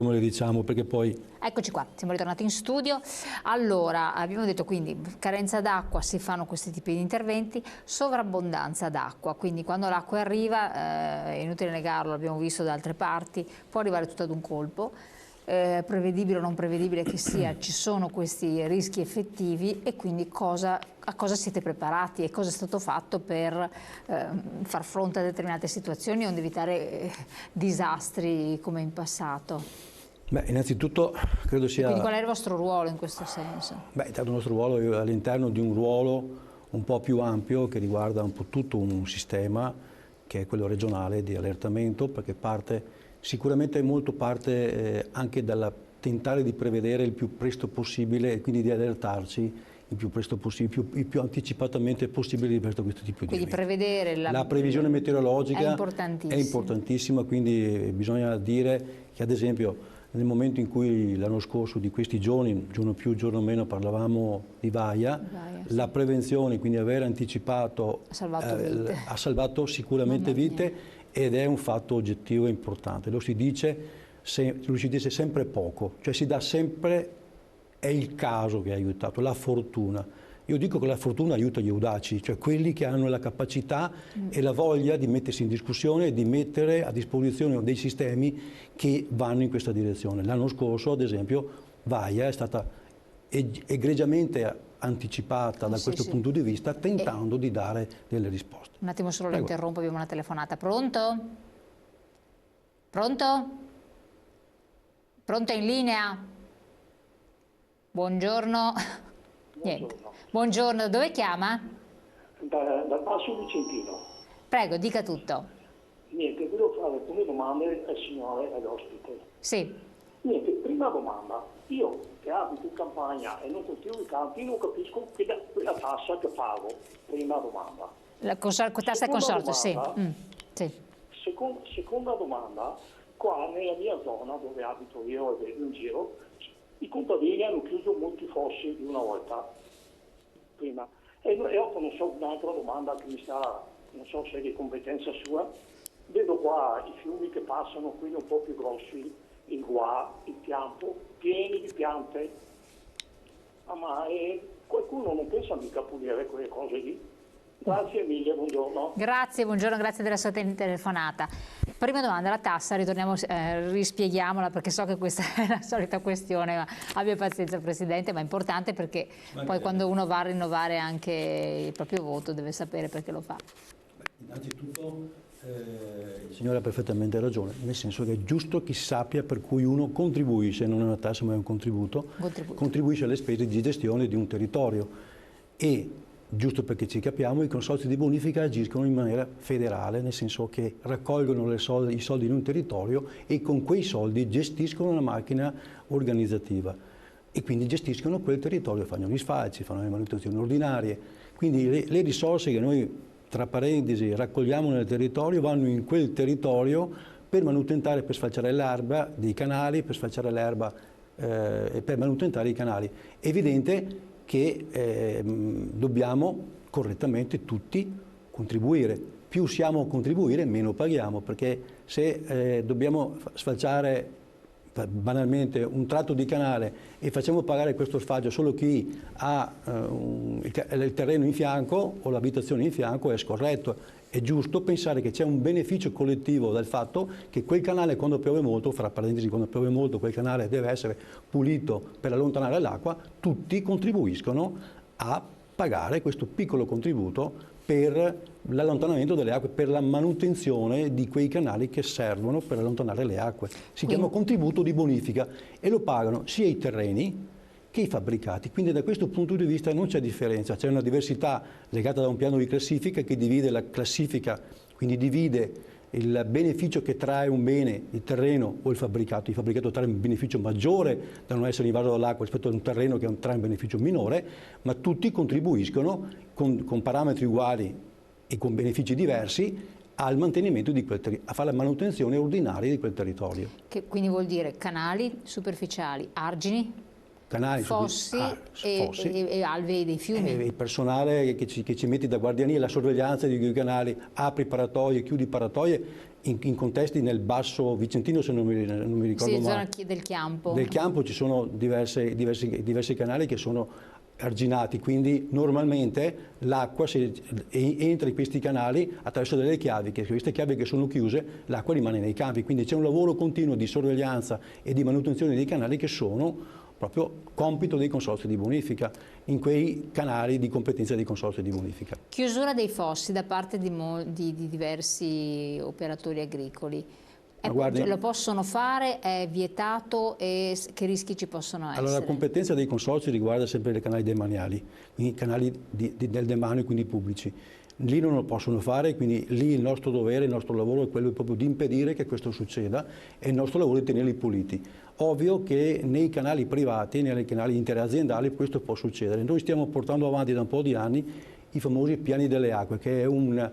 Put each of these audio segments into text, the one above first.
come le diciamo, perché poi... Eccoci qua, siamo ritornati in studio. Allora, abbiamo detto quindi carenza d'acqua, si fanno questi tipi di interventi, sovrabbondanza d'acqua, quindi quando l'acqua arriva, è inutile negarlo, l'abbiamo visto da altre parti, può arrivare tutto ad un colpo. Prevedibile o non prevedibile che sia, ci sono questi rischi effettivi e quindi a cosa siete preparati e cosa è stato fatto per far fronte a determinate situazioni o evitare disastri come in passato? Beh, innanzitutto credo sia... Quindi qual è il vostro ruolo in questo senso? Beh, intanto il nostro ruolo è all'interno di un ruolo un po' più ampio che riguarda un po' tutto un sistema che è quello regionale di allertamento, perché parte sicuramente molto parte anche dal tentare di prevedere il più presto possibile e quindi di allertarci il più presto possibile, il più anticipatamente possibile rispetto a questo tipo di eventi. Quindi prevedere la previsione meteorologica è importantissima, quindi bisogna dire che ad esempio nel momento in cui l'anno scorso di questi giorni, giorno più, giorno meno, parlavamo di Vaia, sì. La prevenzione, quindi aver anticipato, ha salvato sicuramente vite ed è un fatto oggettivo e importante. Lo si dice sempre poco, cioè si dà sempre, è il caso che ha aiutato, la fortuna. Io dico che la fortuna aiuta gli audaci, cioè quelli che hanno la capacità e la voglia di mettersi in discussione e di mettere a disposizione dei sistemi che vanno in questa direzione. L'anno scorso, ad esempio, Vaia è stata egregiamente anticipata da questo punto di vista, tentando di dare delle risposte. Un attimo solo, lo interrompo, abbiamo una telefonata. Pronto? Pronto? Pronto, in linea? Buongiorno. Niente. Buongiorno, dove chiama? Dal Passo Vicentino. Prego, dica tutto. Niente, volevo fare alcune domande al signore, all'ospite. Sì. Niente, prima domanda. Io che abito in campagna e non coltivo i campi, non capisco quella tassa che pago. Prima domanda. La tassa consorzio, sì. Sì. Seconda domanda, qua nella mia zona dove abito io e in giro, i contadini hanno chiuso molti fossi di una volta prima. E dopo non so, un'altra domanda che mi sta, non so se è di competenza sua, vedo qua i fiumi che passano, quelli un po' più grossi, il Guà, il Piampo, pieni di piante. Ma qualcuno non pensa mica a pulire quelle cose lì? Grazie mille, buongiorno. Grazie, buongiorno, grazie della sua telefonata. Prima domanda, la tassa, ritorniamo, rispieghiamola perché so che questa è la solita questione, ma abbia pazienza Presidente, ma è importante perché poi quando uno va a rinnovare anche il proprio voto deve sapere perché lo fa. Innanzitutto il signore ha perfettamente ragione, nel senso che è giusto che si sappia per cui uno contribuisce, non è una tassa ma è un contributo. Contribuisce alle spese di gestione di un territorio e giusto perché ci capiamo, i consorzi di bonifica agiscono in maniera federale, nel senso che raccolgono i soldi in un territorio e con quei soldi gestiscono una macchina organizzativa e quindi gestiscono quel territorio, fanno gli sfalci, fanno le manutenzioni ordinarie. Quindi le risorse che noi, tra parentesi, raccogliamo nel territorio vanno in quel territorio per manutentare, per sfalciare l'erba dei canali, per sfalciare l'erba e per manutentare i canali. È evidente che dobbiamo correttamente tutti contribuire. Più siamo a contribuire, meno paghiamo, perché se dobbiamo sfalciare banalmente un tratto di canale e facciamo pagare questo sfalcio solo chi ha il terreno in fianco o l'abitazione in fianco, è scorretto. È giusto pensare che c'è un beneficio collettivo dal fatto che quel canale, quando piove molto, fra parentesi, quando piove molto quel canale deve essere pulito per allontanare l'acqua, tutti contribuiscono a pagare questo piccolo contributo per l'allontanamento delle acque, per la manutenzione di quei canali che servono per allontanare le acque. Si chiama contributo di bonifica e lo pagano sia i terreni che i fabbricati. Quindi da questo punto di vista non c'è differenza, c'è una diversità legata da un piano di classifica che divide la classifica, quindi divide il beneficio che trae un bene, il terreno o il fabbricato. Il fabbricato trae un beneficio maggiore da non essere invaso dall'acqua rispetto a un terreno che trae un beneficio minore, ma tutti contribuiscono con parametri uguali e con benefici diversi al mantenimento di quel territorio, a fare la manutenzione ordinaria di quel territorio. Che quindi vuol dire canali superficiali, argini? canali, fossi e alvei dei fiumi. Il personale che ci metti da guardiania, la sorveglianza di quei canali, apri paratoie, chiudi paratoie, in contesti nel basso vicentino, se non mi ricordo male. Sì, del Chiampo. Del Chiampo ci sono diversi canali che sono arginati, quindi normalmente l'acqua entra in questi canali attraverso delle chiavi, che queste chiavi che sono chiuse, l'acqua rimane nei campi, quindi c'è un lavoro continuo di sorveglianza e di manutenzione dei canali che sono proprio compito dei consorzi di bonifica, in quei canali di competenza dei consorzi di bonifica. Chiusura dei fossi da parte di diversi operatori agricoli. Guardi, lo possono fare, è vietato e che rischi ci possono essere? Allora, la competenza dei consorzi riguarda sempre i canali demaniali, quindi i canali del demanio, quindi pubblici. Lì non lo possono fare, quindi lì il nostro dovere, il nostro lavoro è quello proprio di impedire che questo succeda e il nostro lavoro è tenerli puliti. Ovvio che nei canali privati, nei canali interaziendali questo può succedere. Noi stiamo portando avanti da un po' di anni i famosi piani delle acque, che è un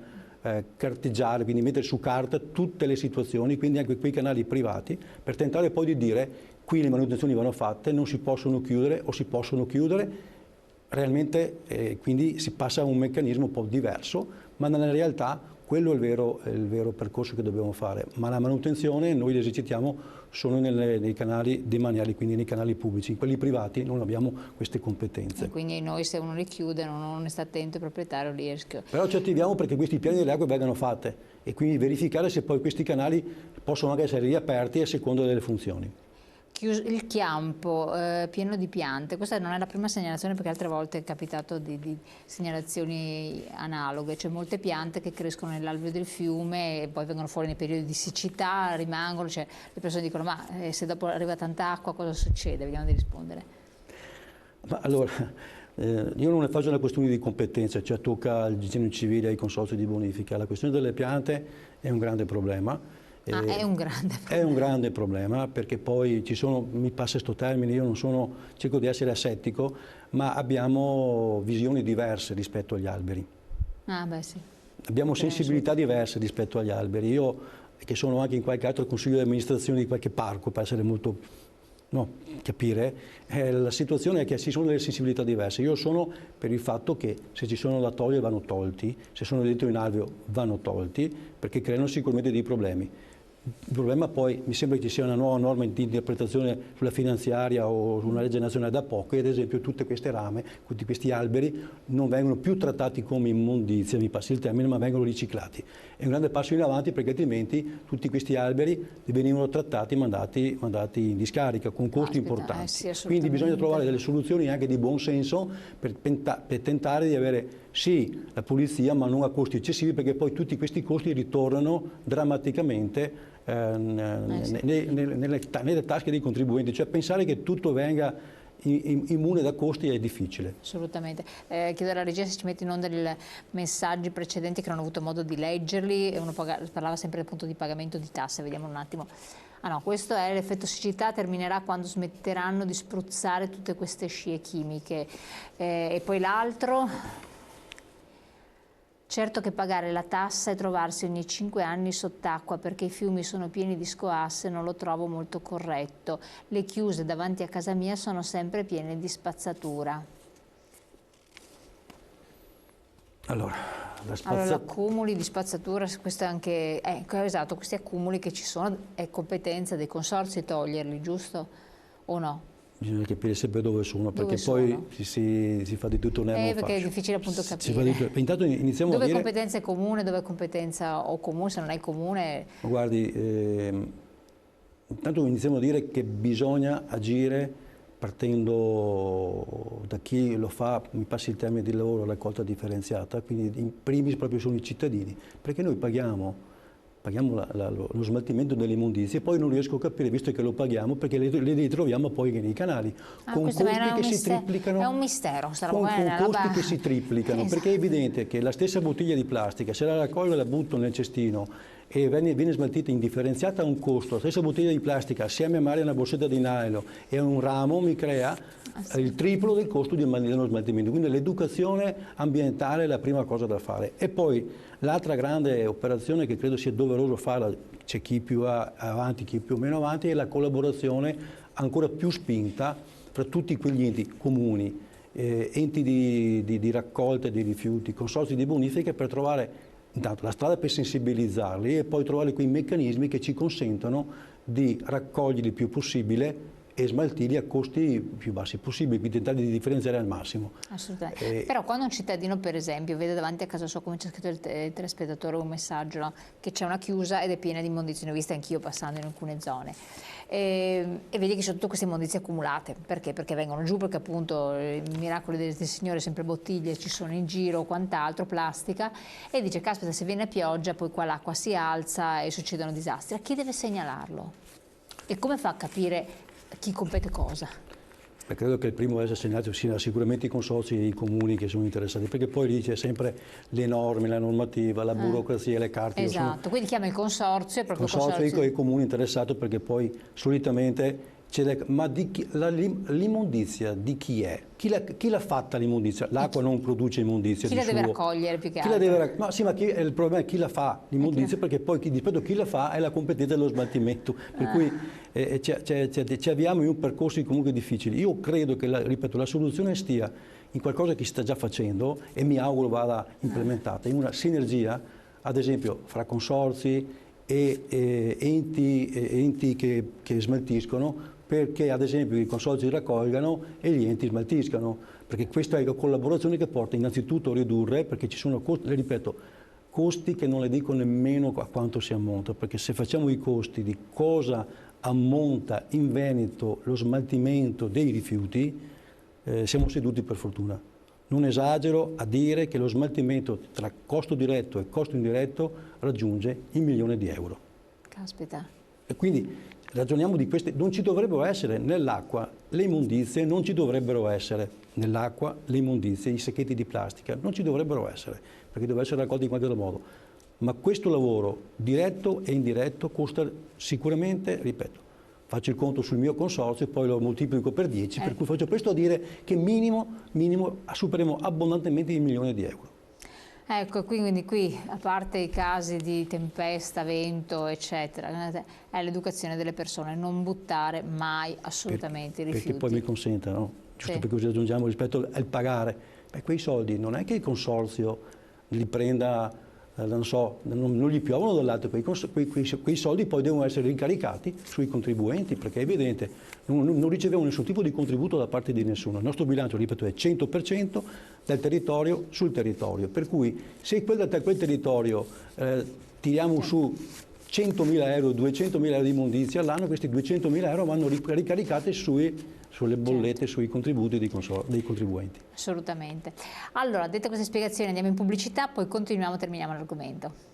carteggiare, quindi mettere su carta tutte le situazioni, quindi anche quei canali privati, per tentare poi di dire qui le manutenzioni vanno fatte, non si possono chiudere o si possono chiudere. Realmente quindi si passa a un meccanismo un po' diverso, ma nella realtà quello è il vero percorso che dobbiamo fare. Ma la manutenzione noi l'esercitiamo solo nei canali demaniali, quindi nei canali pubblici. In quelli privati non abbiamo queste competenze. E quindi noi, se uno li chiude, non sta attento il proprietario, lì rischia. Però ci attiviamo perché questi piani delle acque vengano fatte e quindi verificare se poi questi canali possono anche essere riaperti a seconda delle funzioni. Il Chiampo pieno di piante, questa non è la prima segnalazione, perché altre volte è capitato di segnalazioni analoghe, cioè molte piante che crescono nell'alveo del fiume e poi vengono fuori nei periodi di siccità, rimangono, cioè le persone dicono ma se dopo arriva tanta acqua cosa succede? Vediamo di rispondere. Ma allora, io non ne faccio una questione di competenza, cioè tocca al genio civile, ai consorzi di bonifica. La questione delle piante è un grande problema. È un grande problema. È un grande problema perché poi ci sono, mi passa questo termine, io non sono, cerco di essere asettico, ma abbiamo visioni diverse rispetto agli alberi. Beh sì. Abbiamo sensibilità diverse rispetto agli alberi. Io, che sono anche in qualche altro consiglio di amministrazione di qualche parco, per essere molto, capire, la situazione è che ci sono delle sensibilità diverse. Io sono per il fatto che se ci sono da togliere vanno tolti, se sono dentro in alveo vanno tolti, perché creano sicuramente dei problemi. Il problema poi, mi sembra che ci sia una nuova norma di interpretazione sulla finanziaria o su una legge nazionale da poco, e ad esempio tutte queste rame, tutti questi alberi non vengono più trattati come immondizia, mi passi il termine, ma vengono riciclati. È un grande passo in avanti perché altrimenti tutti questi alberi venivano trattati e mandati in discarica con costi importanti. Sì, quindi bisogna trovare delle soluzioni anche di buon senso per tentare di avere sì la pulizia, ma non a costi eccessivi, perché poi tutti questi costi ritornano drammaticamente nelle tasche dei contribuenti, cioè pensare che tutto venga immune da costi è difficile. Assolutamente. Chiedo alla regia se ci mette in onda i messaggi precedenti che non ho avuto modo di leggerli, uno parlava sempre del punto di pagamento di tasse, vediamo un attimo. No, questo è l'effetto siccità, terminerà quando smetteranno di spruzzare tutte queste scie chimiche. E poi l'altro... Certo che pagare la tassa e trovarsi ogni 5 anni sott'acqua perché i fiumi sono pieni di scoasse non lo trovo molto corretto. Le chiuse davanti a casa mia sono sempre piene di spazzatura. Allora, l'accumuli di spazzatura, questo è anche, esatto, questi accumuli che ci sono, è competenza dei consorzi toglierli, giusto o no? Bisogna capire sempre dove sono, perché poi si fa di tutto nel non perché è difficile appunto capire. Intanto iniziamo dove a dire... competenza è comune, dove competenza o comune, se non è comune... Guardi, intanto iniziamo a dire che bisogna agire partendo da chi lo fa, mi passi il termine di lavoro, raccolta differenziata, quindi in primis proprio sono i cittadini, perché noi paghiamo lo smaltimento delle immondizie e poi non riesco a capire, visto che lo paghiamo, perché le ritroviamo poi nei canali con costi che si triplicano. È un mistero, con costi che si triplicano, perché è evidente che la stessa bottiglia di plastica, se la raccolgo e la butto nel cestino e viene smaltita indifferenziata a un costo, la stessa bottiglia di plastica assieme magari a una borsetta di nylon e a un ramo mi crea il triplo del costo dello smaltimento. Quindi l'educazione ambientale è la prima cosa da fare. E poi l'altra grande operazione che credo sia doveroso fare, c'è chi più avanti, chi più meno avanti, è la collaborazione ancora più spinta fra tutti quegli enti comuni, enti di raccolta dei rifiuti, consorzi di bonifica, per trovare intanto la strada per sensibilizzarli e poi trovare quei meccanismi che ci consentono di raccoglierli il più possibile e smaltirli a costi più bassi possibili, quindi tentare di differenziare al massimo. Assolutamente. Però quando un cittadino, per esempio, vede davanti a casa sua, come c'è scritto il telespettatore, un messaggio, no? Che c'è una chiusa ed è piena di immondizie, ne ho viste anch'io passando in alcune zone, e vedi che ci sono tutte queste immondizie accumulate. Perché? Perché vengono giù, perché appunto i miracoli del Signore, sempre bottiglie ci sono in giro, quant'altro, plastica, e dice, caspita, se viene pioggia poi qua l'acqua si alza e succedono disastri. A chi deve segnalarlo? E come fa a capire chi compete cosa? Credo che il primo a essere segnalato siano sicuramente i consorzi e i comuni che sono interessati, perché poi lì c'è sempre le norme, la normativa, la burocrazia, le carte. Esatto, quindi chiama il consorzio, è proprio il consorzio e il comune interessato, perché poi solitamente ma l'immondizia di chi è? Chi l'ha fatta l'immondizia? L'acqua non produce immondizia. Chi la deve raccogliere più che altro? Ma sì, ma il problema è chi la fa l'immondizia, perché poi rispetto a chi la fa è la competenza dello smaltimento, per cui ci avviamo in un percorso comunque difficile. Io credo che, ripeto, la soluzione stia in qualcosa che si sta già facendo e mi auguro vada implementata, in una sinergia, ad esempio, fra consorzi e enti che smaltiscono, perché ad esempio i consorzi raccolgano e gli enti smaltiscano, perché questa è la collaborazione che porta innanzitutto a ridurre, perché ci sono costi, ripeto, costi che non le dico nemmeno a quanto si ammonta, perché se facciamo i costi di cosa ammonta in Veneto lo smaltimento dei rifiuti, siamo seduti per fortuna. Non esagero a dire che lo smaltimento tra costo diretto e costo indiretto raggiunge il €1.000.000. Caspita. E quindi ragioniamo di queste, non ci dovrebbero essere nell'acqua le immondizie, non ci dovrebbero essere nell'acqua le immondizie, i sacchetti di plastica, non ci dovrebbero essere, perché deve essere raccolti in qualche altro modo. Ma questo lavoro, diretto e indiretto, costa sicuramente, ripeto, faccio il conto sul mio consorzio e poi lo moltiplico per 10, per cui faccio questo a dire che minimo supereremo abbondantemente il €1.000.000. Ecco, quindi qui, a parte i casi di tempesta, vento, eccetera, è l'educazione delle persone, non buttare mai assolutamente i rifiuti. Perché poi mi consenta, no? Giusto per così aggiungiamo rispetto al pagare. Quei soldi non è che il consorzio li prenda, non so, non gli piovono dall'alto, quei soldi poi devono essere ricaricati sui contribuenti, perché è evidente, non riceviamo nessun tipo di contributo da parte di nessuno. Il nostro bilancio, ripeto, è 100% del territorio sul territorio, per cui se quel territorio tiriamo su €100.000, €200.000 di immondizia all'anno, questi €200.000 vanno ricaricati sulle bollette, sui contributi dei contribuenti. Assolutamente. Allora, dette queste spiegazioni, andiamo in pubblicità, poi terminiamo l'argomento.